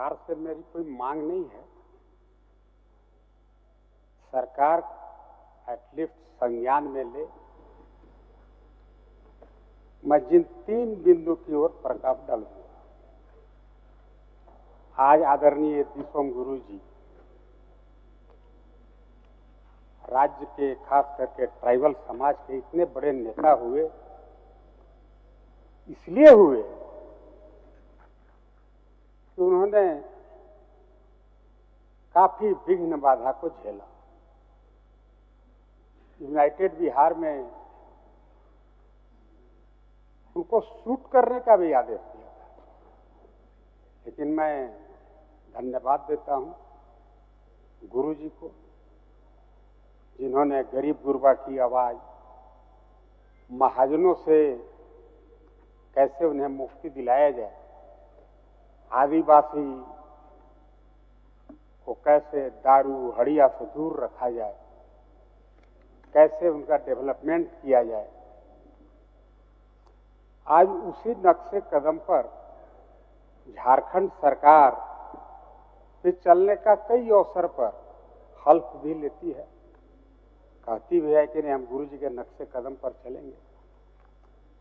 सरकार से मेरी कोई मांग नहीं है। सरकार एटलीस्ट संज्ञान में ले। मैं जिन 3 बिंदु की ओर प्रकाश डालूंगा, आज आदरणीय दिसोम गुरु जी राज्य के खास करके ट्राइबल समाज के इतने बड़े नेता हुए, इसलिए हुए कि उन्होंने काफी विघ्न बाधा को झेला। यूनाइटेड बिहार में उनको शूट करने का भी आदेश दिया था, लेकिन मैं धन्यवाद देता हूं गुरु जी को, जिन्होंने गरीब गुरबा की आवाज, महाजनों से कैसे उन्हें मुक्ति दिलाया जाए, आदिवासी को कैसे दारू हड़िया से दूर रखा जाए, कैसे उनका डेवलपमेंट किया जाए। आज उसी नक्शे कदम पर झारखंड सरकार पे चलने का कई अवसर पर हल्फ भी लेती है, कहती भी है कि नहीं हम गुरु जी के नक्शे कदम पर चलेंगे।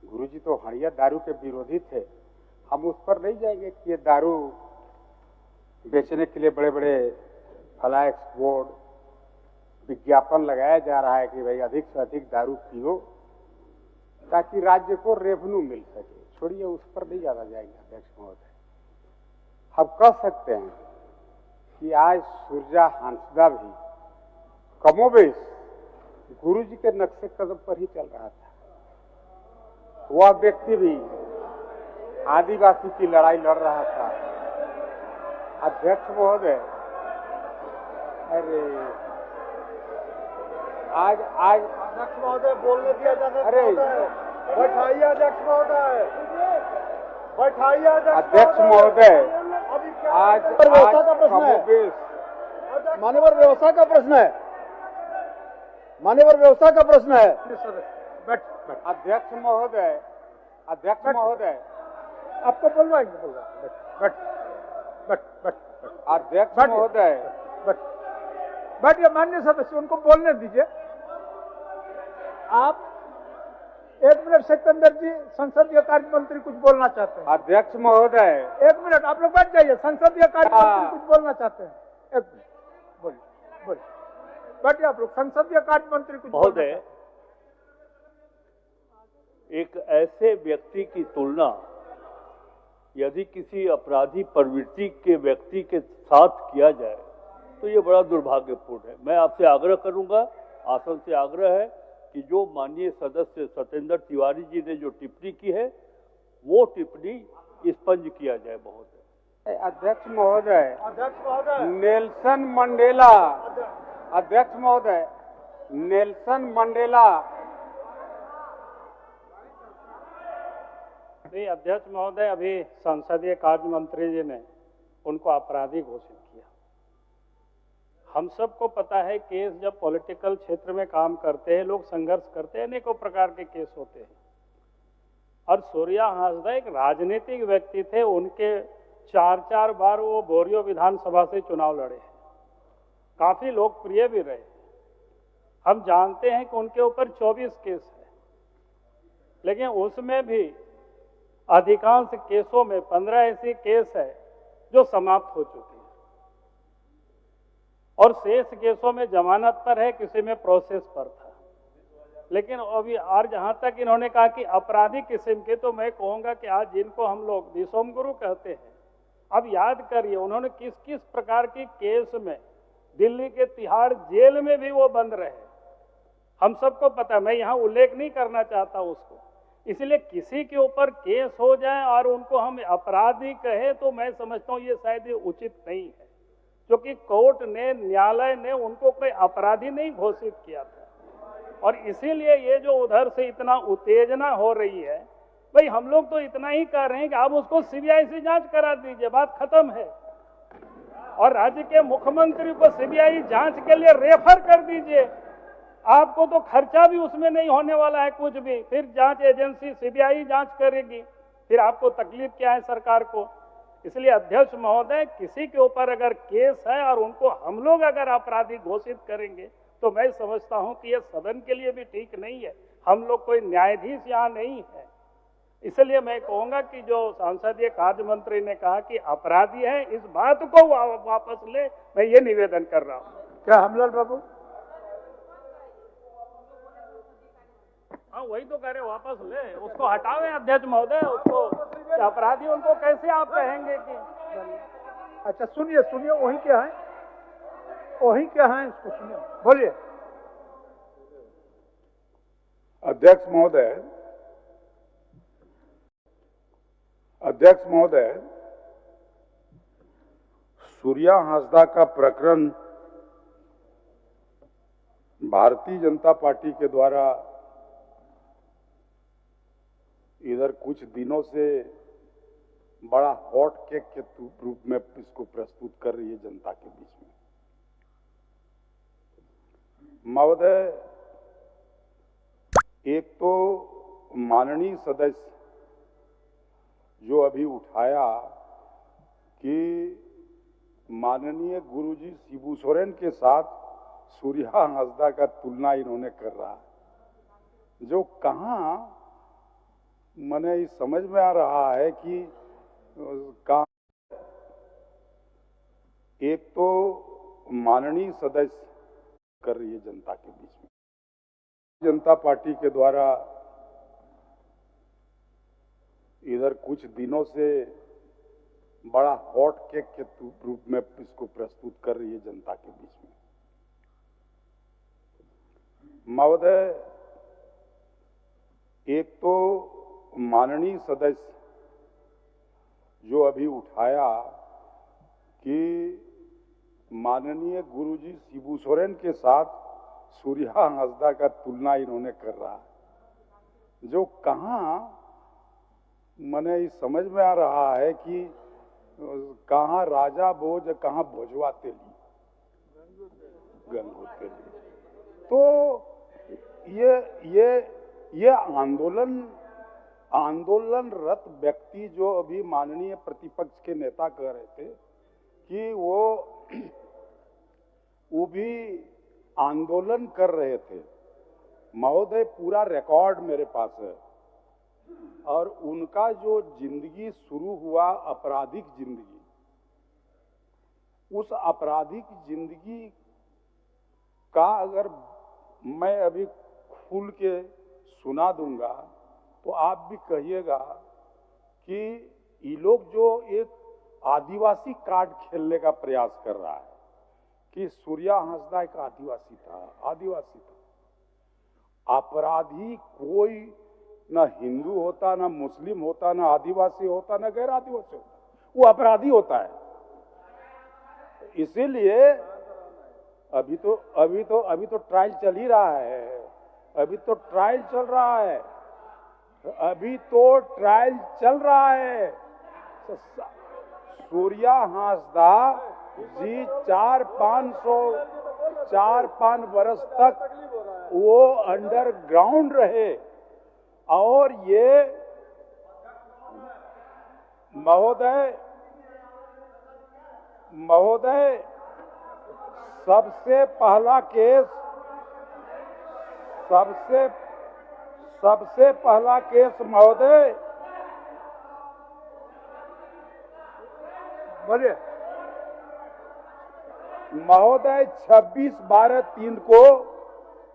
गुरु जी तो हड़िया दारू के विरोधी थे, हम उस पर नहीं जाएंगे कि ये दारू बेचने के लिए बड़े बड़े फ्लैक्स बोर्ड विज्ञापन लगाया जा रहा है कि भाई अधिक से अधिक दारू पियो ताकि राज्य को रेवेन्यू मिल सके। छोड़िए, उस पर नहीं ज्यादा जाएंगे अध्यक्ष महोदय। हम कह सकते हैं कि आज सुरजा हांसदा भी कमोबेश गुरु जी के नक्शे कदम पर ही चल रहा था। वह व्यक्ति भी आदिवासी की लड़ाई लड़ रहा था। अध्यक्ष महोदय, अरे आज अध्यक्ष महोदय बोलने दिया जाता है। अरे बैठाइए अध्यक्ष महोदय, बैठाइए अध्यक्ष महोदय, आज व्यवस्था का प्रश्न है, कमोबेश मान्यवर व्यवस्था का प्रश्न है, मान्यवर व्यवस्था का प्रश्न है। अध्यक्ष महोदय, अध्यक्ष महोदय, आपको बोलवाएंगे, अध्यक्ष महोदय, बैठिए माननीय सदस्य, उनको बोलने दीजिए। आप 1 मिनट, सत्येंद्र जी संसदीय कार्य मंत्री कुछ बोलना चाहते हैं। अध्यक्ष महोदय, 1 मिनट, आप लोग बैठ जाइए। संसदीय कार्य मंत्री कुछ बोलना चाहते हैं। 1 मिनट, बोलिए बैठिए आप लोग। संसदीय कार्य मंत्री कुछ महोदय, एक ऐसे व्यक्ति की तुलना यदि किसी अपराधी प्रवृत्ति के व्यक्ति के साथ किया जाए तो ये बड़ा दुर्भाग्यपूर्ण है। मैं आपसे आग्रह करूंगा, आसन से आग्रह है कि जो माननीय सदस्य सत्येंद्र तिवारी जी ने जो टिप्पणी की है वो टिप्पणी स्पंज किया जाए महोदय। अध्यक्ष महोदय, अध्यक्ष महोदय, नेल्सन मंडेला, अध्यक्ष महोदय, नेल्सन मंडेला। नहीं अध्यक्ष महोदय, अभी संसदीय कार्य मंत्री जी ने उनको अपराधी घोषित किया। हम सबको पता है केस जब पॉलिटिकल क्षेत्र में काम करते हैं, लोग संघर्ष करते हैं, अनेकों प्रकार के केस होते हैं। और सूर्या हांसदा एक राजनीतिक व्यक्ति थे, उनके 4 बार वो बोरियो विधानसभा से चुनाव लड़े हैं, काफी लोकप्रिय भी रहे। हम जानते हैं कि उनके ऊपर 24 केस है, लेकिन उसमें भी अधिकांश केसों में 15 ऐसे केस है जो समाप्त हो चुके हैं और शेष केसों में जमानत पर है, किसी में प्रोसेस पर था। लेकिन अभी और जहां तक इन्होंने कहा कि अपराधी किस्म के, तो मैं कहूंगा कि आज जिनको हम लोग दिसोम गुरु कहते हैं, अब याद करिए उन्होंने किस किस प्रकार की केस में दिल्ली के तिहाड़ जेल में भी वो बंद रहे। हम सबको पता है, मैं यहाँ उल्लेख नहीं करना चाहता उसको। इसलिए किसी के ऊपर केस हो जाए और उनको हम अपराधी कहे तो मैं समझता हूँ ये शायद ये उचित नहीं है, क्योंकि कोर्ट ने, न्यायालय ने उनको कोई अपराधी नहीं घोषित किया था। और इसीलिए ये जो उधर से इतना उत्तेजना हो रही है, भाई हम लोग तो इतना ही कह रहे हैं कि आप उसको सीबीआई से जांच करा दीजिए, बात खत्म है। और राज्य के मुख्यमंत्री को सीबीआई जांच के लिए रेफर कर दीजिए, आपको तो खर्चा भी उसमें नहीं होने वाला है कुछ भी। फिर जांच एजेंसी सीबीआई जांच करेगी, फिर आपको तकलीफ क्या है सरकार को। इसलिए अध्यक्ष महोदय, किसी के ऊपर अगर केस है और उनको हम लोग अगर अपराधी घोषित करेंगे तो मैं समझता हूं कि यह सदन के लिए भी ठीक नहीं है। हम लोग कोई न्यायाधीश यहाँ नहीं है। इसलिए मैं कहूंगा कि जो संसदीय कार्य मंत्री ने कहा कि अपराधी है, इस बात को वापस ले, मैं ये निवेदन कर रहा हूँ। क्या हमलाल बाबू? हाँ, वही तो कह रहे, वापस ले, उसको हटावे अध्यक्ष महोदय, उसको अपराधी उनको कैसे आप कहेंगे कि। अच्छा सुनिए सुनिए, वही क्या है, वही क्या है, इसको सुनिए, बोलिए। अध्यक्ष महोदय, सूर्या हांसदा का प्रकरण भारतीय जनता पार्टी के द्वारा इधर कुछ दिनों से बड़ा हॉट केक के रूप में इसको प्रस्तुत कर रही है जनता के बीच में। महोदय, एक तो माननीय सदस्य जो अभी उठाया कि माननीय गुरुजी शिबू सोरेन के साथ सूर्या हांसदा का तुलना इन्होंने कर रहा, जो कहां मने समझ में आ रहा है कि कहां। एक तो माननीय सदस्य कर रही है जनता के बीच में, जनता पार्टी के द्वारा इधर कुछ दिनों से बड़ा हॉट केक के रूप में इसको प्रस्तुत कर रही है जनता के बीच में। महोदय, एक तो माननीय सदस्य जो अभी उठाया कि माननीय गुरुजी शिबू सोरेन के साथ सूर्या हांसदा का तुलना इन्होंने कर रहा, जो कहां मने समझ में आ रहा है कि कहां राजा भोज कहां भोजवा तेली गंगो तेली। तो ये आंदोलनरत व्यक्ति जो अभी माननीय प्रतिपक्ष के नेता कह रहे थे कि वो भी आंदोलन कर रहे थे। महोदय, पूरा रिकॉर्ड मेरे पास है और उनका जो जिंदगी शुरू हुआ आपराधिक जिंदगी, उस आपराधिक जिंदगी का अगर मैं अभी खुल के सुना दूंगा तो आप भी कहिएगा कि ये लोग जो एक आदिवासी कार्ड खेलने का प्रयास कर रहा है कि सूर्या हांसदा एक आदिवासी था। अपराधी कोई ना हिंदू होता, ना मुस्लिम होता, ना आदिवासी होता, ना गैर आदिवासी होता, वो अपराधी होता है। इसीलिए अभी तो ट्रायल चल ही रहा है, अभी तो ट्रायल चल रहा है। सूर्या हांसदा जी 4-5 वर्ष तक वो अंडरग्राउंड रहे और ये महोदय सबसे पहला केस महोदय, बोलिए। महोदय 26/12/3 को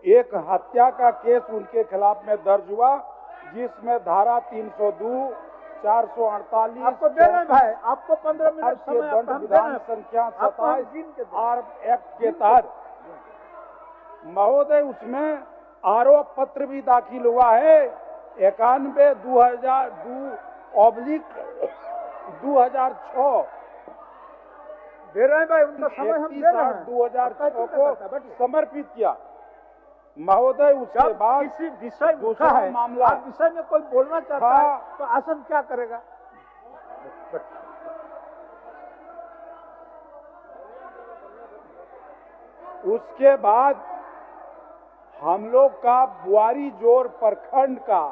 एक हत्या का केस उनके खिलाफ में दर्ज हुआ, जिसमें धारा 302, 448 आपको दे रहे हैं भाई, आपको 15 मिनट समय दंड विधान संख्या 27 आर एक्ट के तहत महोदय उसमें आरोप पत्र भी दाखिल हुआ है 91/2006 दे रहे हैं भाई, उनका समय हम दे रहे हैं। 2006 को समर्पित किया महोदय। उसके बाद किसी विषय दूसरा है मामला, आप विषय में कोई बोलना चाहता है तो आसन क्या करेगा? उसके बाद हम लोग का बुआरी जोर प्रखंड का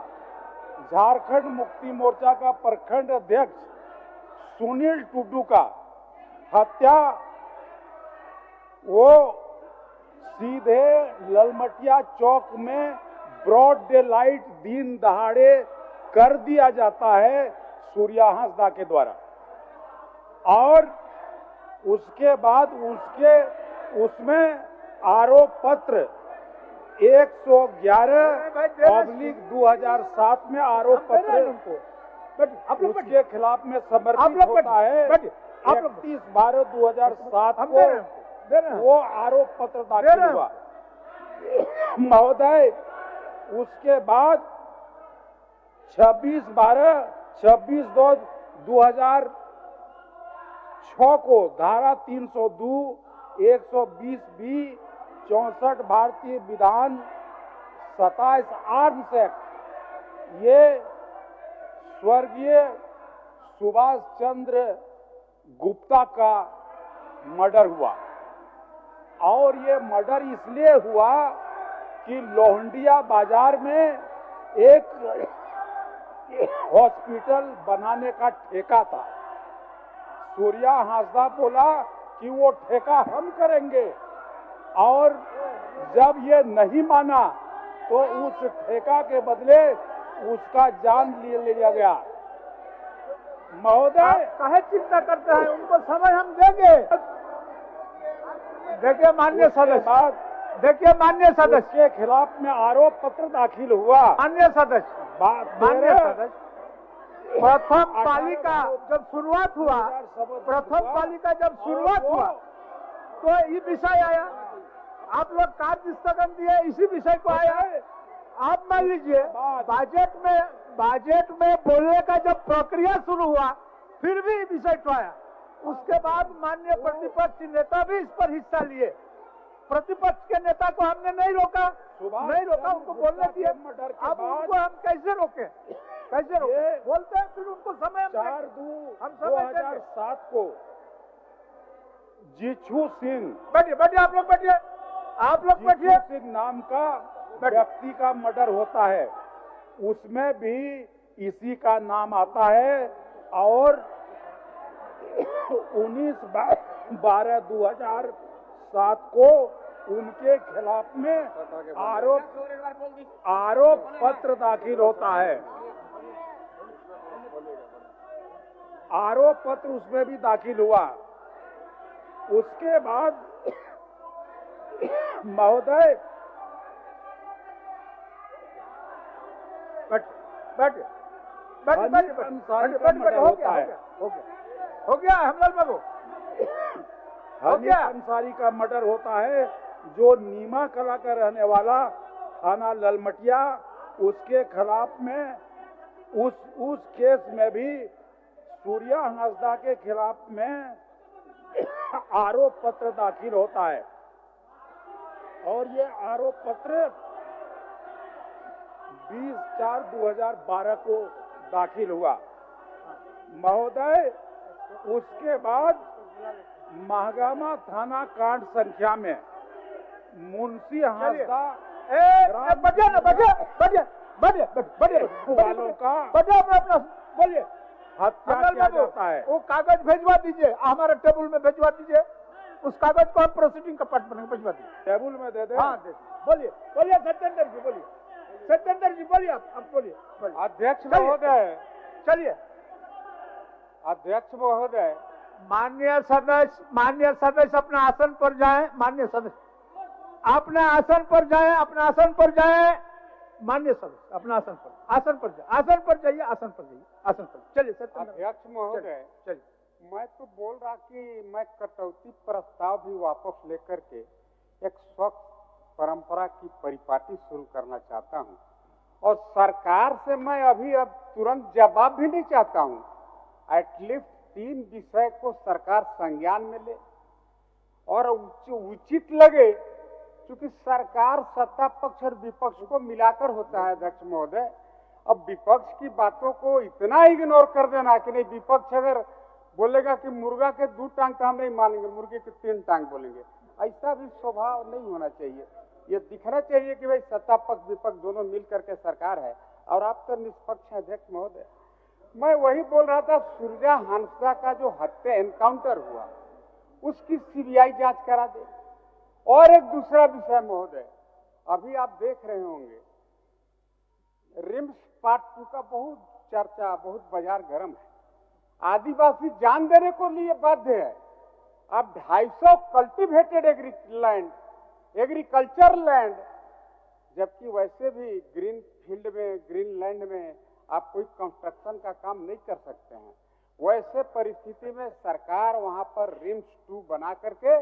झारखंड मुक्ति मोर्चा का प्रखंड अध्यक्ष सुनील टुडू का हत्या वो सीधे ललमटिया चौक में ब्रॉड डे लाइट दिन दहाड़े कर दिया जाता है सूर्या हांसदा के द्वारा। और उसके बाद उसमें आरोप पत्र 111/2007 में आरोप पत्र उसके खिलाफ में समर्पित होता है। 31/12/2007 को वो आरोप पत्र दाखिल हुआ महोदय। उसके बाद 26/2/2006 को धारा 302, 120B, 64 भारतीय विधान, 27 आर्म्स एक्ट, ये स्वर्गीय सुभाष चंद्र गुप्ता का मर्डर हुआ। और ये मर्डर इसलिए हुआ कि लोहंडिया बाजार में एक हॉस्पिटल बनाने का ठेका था। सूर्या हांसदा बोला कि वो ठेका हम करेंगे, और जब ये नहीं माना तो उस ठेका के बदले उसका जान लिया गया। महोदय काहे चिंता करते हैं, उनको समय हम देंगे। देखिए माननीय सदस्य, देखिए माननीय सदस्य के खिलाफ में आरोप पत्र दाखिल हुआ। माननीय सदस्य, प्रथम पालिका जब शुरुआत हुआ, तो ये विषय आया, आप लोग कार्य स्थगन दिए, इसी विषय को आया है। आप मान लीजिए बजट में बोलने का जब प्रक्रिया शुरू हुआ, फिर भी विषय तो आया। उसके बाद माननीय प्रतिपक्ष नेता भी इस पर हिस्सा लिए। प्रतिपक्ष के नेता को हमने नहीं रोका, उनको बोलने दिए। अब उनको हम कैसे रोके? बोलते हैं, फिर उनको समय 4/2/2007 को जिछू सिंह, बैठिए आप लोग बैठिए सिंह नाम का व्यक्ति का मर्डर होता है। उसमें भी इसी का नाम आता है। और 19/12/2007 को उनके खिलाफ में आरोप पत्र दाखिल होता है। आरोप पत्र उसमें भी दाखिल हुआ। उसके बाद महोदय हो गया हमलाल बाबू, हनीफ अंसारी का मर्डर होता है, जो नीमा कला का रहने वाला, थाना ललमटिया। उसके खिलाफ में उस केस में भी सूर्या हांसदा के खिलाफ में आरोप पत्र दाखिल होता है। और ये आरोप पत्र 20/4/2012 को दाखिल हुआ महोदय। उसके बाद महागामा थाना कांड संख्या में मुंशी हांसदा वालों का बोलिए, हत्या किया जाता है। वो कागज भेजवा दीजिए, हमारे टेबल में भेजवा दीजिए। उस कागज को हम प्रोसीडिंग का पार्ट बनेंगे, भेजवा दीजिए। टेबल में दे दे। हाँ दे दीजिए। बोलिए सत्येंद्र जी, बोलिए आप बोलिए। अध्यक्ष महोदय, चलिए। अध्यक्ष महोदय, माननीय सदस्य अपना आसन पर जाएं। माननीय सदस्य अपना आसन पर जाएं। माननीय सदस्य अपना आसन पर जाइए। चलिए सत्येंद्र। अध्यक्ष महोदय, चलिए। मैं तो बोल रहा कि मैं कटौती प्रस्ताव भी वापस लेकर के एक स्वच्छ परंपरा की परिपाटी शुरू करना चाहता हूं। और सरकार से मैं अब तुरंत जवाब भी नहीं चाहता हूं। एटलीस्ट 3 विषय को सरकार संज्ञान में ले और उचित लगे, क्योंकि सरकार सत्ता पक्ष और विपक्ष को मिलाकर होता है अध्यक्ष महोदय। अब विपक्ष की बातों को इतना इग्नोर कर देना कि नहीं, विपक्ष अगर बोलेगा कि मुर्गा के 2 टांग तो हम नहीं मानेंगे, मुर्गे के 3 टांग बोलेंगे, ऐसा भी स्वभाव नहीं होना चाहिए। ये दिखना चाहिए कि भाई सत्ता पक्ष विपक्ष दोनों मिल करके सरकार है और आप तो निष्पक्ष हैं अध्यक्ष महोदय। मैं वही बोल रहा था, सुरजा हांसदा का जो हत्या एनकाउंटर हुआ उसकी सीबीआई जांच करा दे। और एक दूसरा विषय महोदय, अभी आप देख रहे होंगे रिम्स पार्ट 2 का बहुत चर्चा, बहुत बाजार गर्म है। आदिवासी जान देने को लिए बाध्य है। अब 250 कल्टीवेटेड एग्रीकल्चर लैंड, जबकि वैसे भी ग्रीन फील्ड में, ग्रीन लैंड में आप कोई कंस्ट्रक्शन का काम नहीं कर सकते हैं। वैसे परिस्थिति में सरकार वहां पर रिम्स 2 बना करके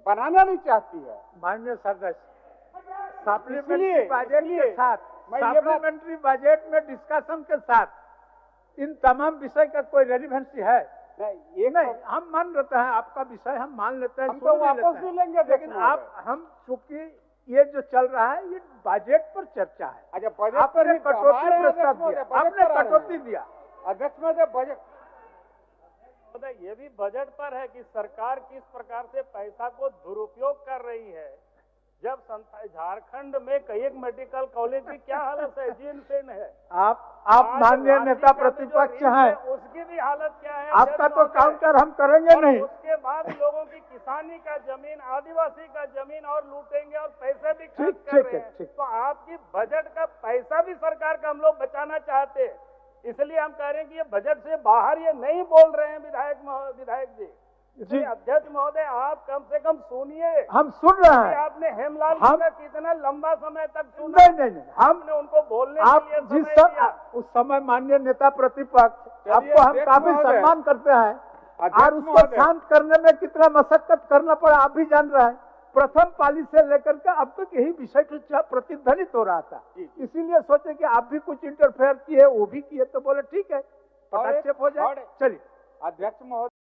बनाना नहीं चाहती है। माननीय सदस्य, सप्लीमेंट्री बजट के साथ, सप्लीमेंट्री बजट में डिस्कशन के साथ इन तमाम विषय का कोई रेलिवेंसी है? नहीं, हम मान लेते हैं आपका विषय, हम मान लेते हैं, हम तो वापस भी लेंगे, लेकिन हम चूंकि ये जो चल रहा है ये बजट पर चर्चा है। अच्छा, बजट आपने कटौती प्रस्ताव दिया, आपने कटौती दिया। अध्यक्ष महोदय, बजट ये भी बजट पर है कि सरकार किस प्रकार से पैसा को दुरुपयोग कर रही है। जब झारखंड में कई मेडिकल कॉलेज की क्या हालत है, जीन सेन है। आप माननीय नेता प्रतिपक्ष हैं, उसकी भी हालत क्या है? आपका तो काउंटर हम करेंगे नहीं। उसके बाद लोगों की किसानी का जमीन, आदिवासी का जमीन और लूटेंगे और पैसे भी खर्च कर रहे हैं। तो आपकी बजट का पैसा भी सरकार का हम लोग बचाना चाहते हैं। इसलिए हम कह रहे हैं कि ये बजट से बाहर ये नहीं बोल रहे हैं विधायक जी। अध्यक्ष महोदय, आप कम से कम सुनिए। हम सुन रहे हैं। आपने हेमलाल जी का कितना लंबा समय तक सुना? नहीं, हमने उनको बोलने आप के लिए जिस समय दिया। उस समय माननीय नेता प्रतिपक्ष, आपको हम काफी सम्मान करते हैं और उसको शांत करने में कितना मशक्कत करना पड़ा आप भी जान रहे हैं। प्रथम पाली से लेकर के अब तक यही विषय प्रतिध्वनित हो रहा था, इसीलिए सोचे कि आप भी कुछ इंटरफेयर किए, वो भी किए, तो बोले ठीक है, पटाक्षेप हो जाए। चलिए अध्यक्ष महोदय।